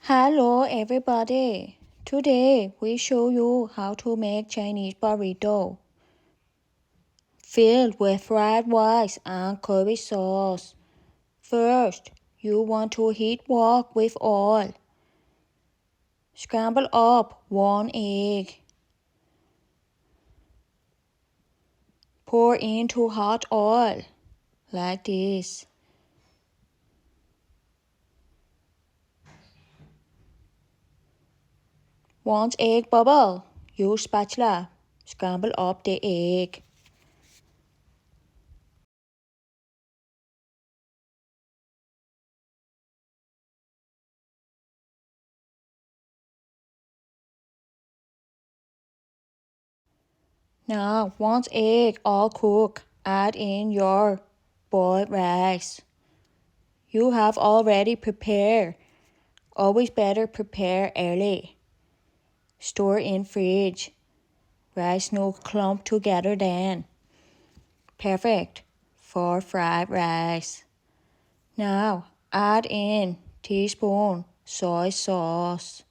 Hello everybody. Today we show you how to make Chinese burrito filled with fried rice and curry sauce. First, you want to heat wok with oil. Scramble up 1 egg. Pour into hot oil like this. Once egg bubble, use spatula. Scramble up the egg. Now, once egg all cooked, add in your boiled rice. You have already prepared. Always better prepare early. Store in fridge. Rice no clump together then. Perfect for fried rice. Now add in teaspoon soy sauce.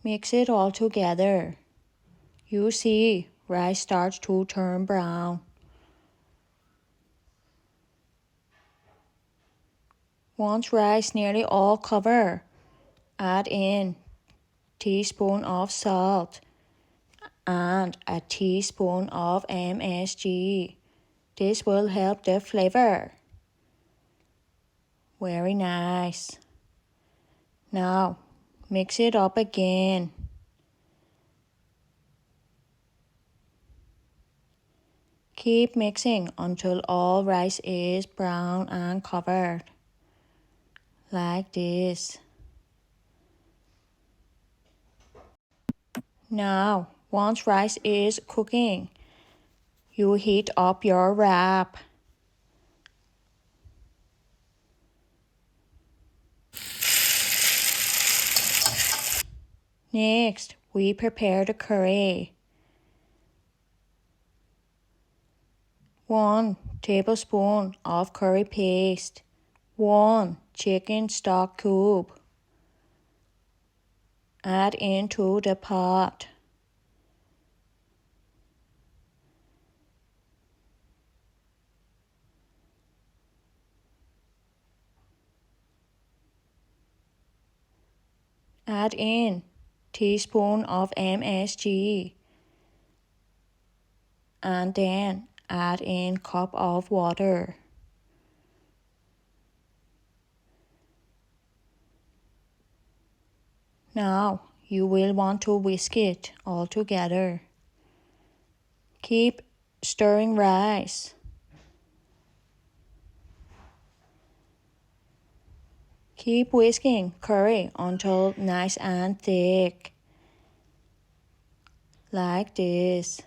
Mix it all together. You see rice starts to turn brown. Once rice nearly all covered, add in teaspoon of salt and a teaspoon of MSG. This will help the flavor. Very nice. Now mix it up again. Keep mixing until all rice is brown and covered. Like this. Now, once rice is cooking, you heat up your wrap. Next, we prepare the curry. 1 tablespoon of curry paste. 1 chicken stock cube. Add into the pot. Add in teaspoon of MSG. And then add in cup of water. Now you will want to whisk it all together. Keep stirring rice. Keep whisking curry until nice and thick. Like this.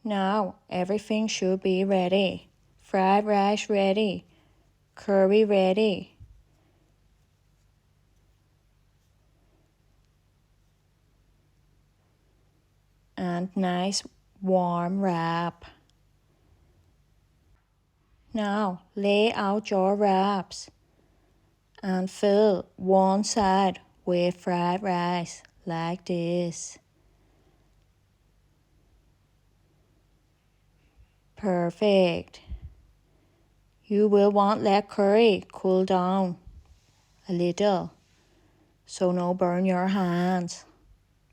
Now everything should be ready. Fried rice ready. Curry ready. And nice warm wrap. Now lay out your wraps and fill one side with fried rice like this. Perfect. You will want let curry cool down a little so no burn your hands.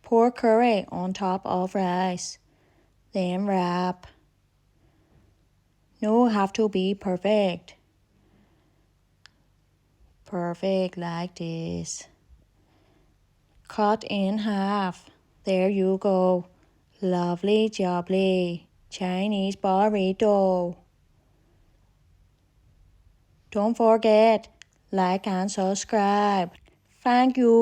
Pour curry on top of rice, then wrap. No have to be perfect. Perfect like this. Cut in half. There you go. Lovely jubbly Chinese burrito. Don't forget, like and subscribe. Thank you.